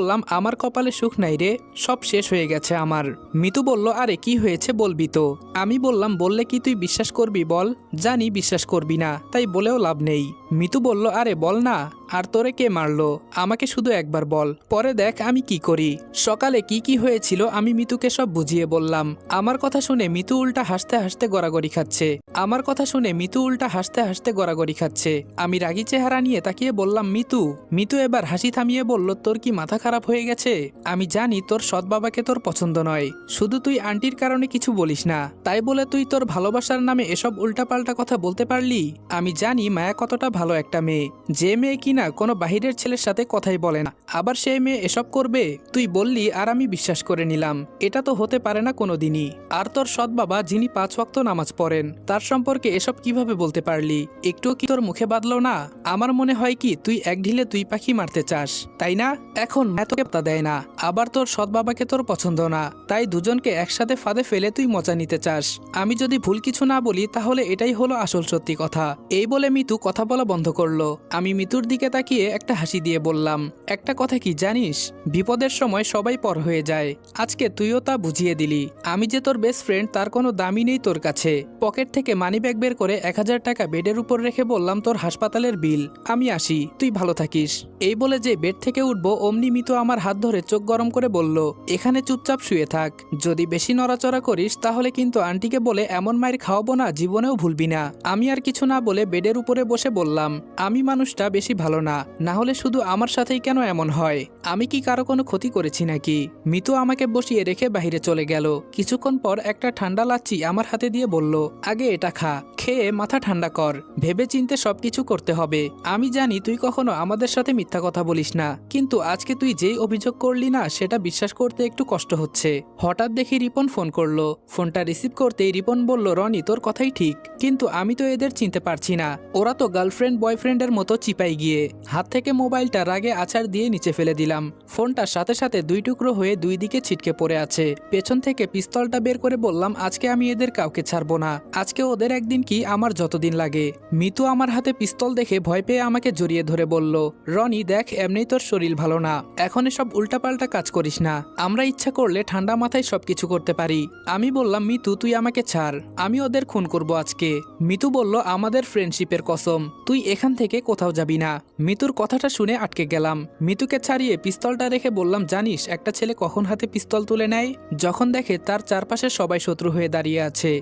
বললাম আমার কপালে সুখ নাই রে, সব শেষ হয়ে গেছে আমার। মিতু বলল আরে কি হয়েছে বলবি তো। আমি বললাম বললে কি তুই বিশ্বাস করবি বল। জানি বিশ্বাস করবি না, তাই বলেও লাভ নেই। মিতু বলল আরে বল না। আর তোরে কে মারলো আমাকে শুধু একবার বল, পরে দেখ আমি কি করি। সকালে কি কি হয়েছিল আমি মিতুকে সব বুঝিয়ে বললাম। আমার কথা শুনে মিতু উল্টা হাসতে হাসতে গড়াগড়ি খাচ্ছে। আমার কথা শুনে মিতু উল্টা হাসতে হাসতে গড়াগড়ি খাচ্ছে। আমি রাগী চেহারা নিয়ে তাকিয়ে বললাম মিতু। মিতু এবার হাসি থামিয়ে বলল তোর কি মাথা খারাপ হয়ে গেছে? আমি জানি তোর সৎ বাবাকে তোর পছন্দ নয়, শুধু তুই আন্টির কারণে কিছু বলিস না, তাই বলে তুই তোর ভালোবাসার নামে এসব উল্টাপাল্টা কথা বলতে পারলি? আমি জানি মায়া কতটা ভালো একটা মেয়ে, যে মেয়ে কিনা কোনো বাহিরের ছেলের সাথে কথাই বলে না, আবার সেই মেয়ে এসব করবে? তুই বললি আর আমি বিশ্বাস করে নিলাম। এটা তো হতে পারে না কোনোদিনই। আর তোর সৎ বাবা যিনি 5 ওয়াক্ত নামাজ পড়েন, তার সম্পর্কে এসব কিভাবে বলতে পারলি? একটুও কি তোর মুখে বাঁধলো না? আমার মনে হয় কি তুই এক ঢিলে তুই পাখি মারতে চাস, তাই না? এখন তোকে পাত্তা দেয় না, আবার তোর সৎ বাবাকে তোর পছন্দ না, তাই দুজনকে একসাথে ফাঁদে ফেলে তুই মজা নিতে চাস। আমি যদি ভুল কিছু না বলি তাহলে এটাই হলো আসল সত্যি কথা। এই বলে মিতু কথা বলা বন্ধ করলো। আমি মিতুর দিকে তাকিয়ে একটা হাসি দিয়ে বললাম, একটা কথা কি জানিস, বিপদের সময় সবাই পর হয়ে যায়, আজকে তুইও তা বুঝিয়ে দিলি। আমি যে তোর বেস্ট ফ্রেন্ড তার কোনো দামই নেই তোর কাছে। পকেট থেকে মানিব্যাগ বের করে 1000 টাকা বেডের উপর রেখে বললাম তোর হাসপাতালের বিল, আমি আসি, তুই ভালো থাকিস। এই বলে যে বেড থেকে উঠবো অমনি মিতু আমার হাত ধরে চোখ গরম করে বলল, এখানে চুপচাপ শুয়ে থাক, যদি বেশি নড়াচড়া করিস তাহলে কিন্তু আন্টিকে বলে এমন মায়ের খাওয়াবো না জীবনেও ভুলবি না। আমি আর কিছু না বলে বেডের উপরে বসে বললাম, আমি মানুষটা বেশি ভালো না, না হলে শুধু আমার সাথেই কেন এমন হয়? আমি কি কারো কোনো ক্ষতি করেছি নাকি? মিতু আমাকে বসিয়ে রেখে বাইরে চলে গেল। কিছুক্ষণ পর একটা ঠান্ডা লাচ্ছি আমার হাতে দিয়ে বলল, আগে এটা খা, খেয়ে মাথা ঠান্ডা কর, ভেবে চিন্তে সবকিছু করতে হবে। আমি জানি তুই কখনো আমাদের সাথে মিথ্যা কথা বলিস না, কিন্তু আজকে তুই যেই অভিযোগ করলি না সেটা বিশ্বাস করতে একটু কষ্ট হচ্ছে। হঠাৎ দেখি রিপন ফোন করলো। ফোনটা রিসিভ করতেই রিপন বলল, রনি তোর কথাই ঠিক, কিন্তু আমি তো এদের চিনতে পারছি না, ওরা তো গার্লফ্রেন্ড বয়ফ্রেন্ডের মতো চিপাই গিয়ে। হাত থেকে মোবাইলটা রাগে আছাড় দিয়ে নিচে ফেলে দিলাম। ফোনটার সাথে সাথে 2 টুকরো হয়ে 2 দিকে ছিটকে পড়ে আছে। পেছন থেকে পিস্তলটা বের করে বললাম, আজকে আমি এদের কাউকে ছাড়বো না, আজকে ওদের একদিন কি আমার যতদিন লাগে। মিতু আমার হাতে পিস্তল দেখে ভয় পেয়ে আমাকে জড়িয়ে ধরে বলল, রনি দেখ এমনি তোর শরীর ভালো না, এখন এসব উল্টাপাল্টা কাজ করিস না, আমরা ইচ্ছা করলে ঠান্ডা মাথায় সবকিছু করতে পারি। আমি বললাম, মিতু তুই আমাকে ছাড়, আমি ওদের খুন করব আজকে। মিতু বলল, আমাদের ফ্রেন্ডশিপের কসম, তুই এখান থেকে কোথাও যাবি না। মিতুর কথাটা শুনে আটকে গেলাম। মিতুকে ছাড়িয়ে পিস্তলটা রেখে বললাম, জানিস একটা ছেলে কখন হাতে পিস্তল তুলে নেয়? যখন দেখে তার চারপাশে সবাই শত্রু হয়ে দাঁড়িয়ে আছে।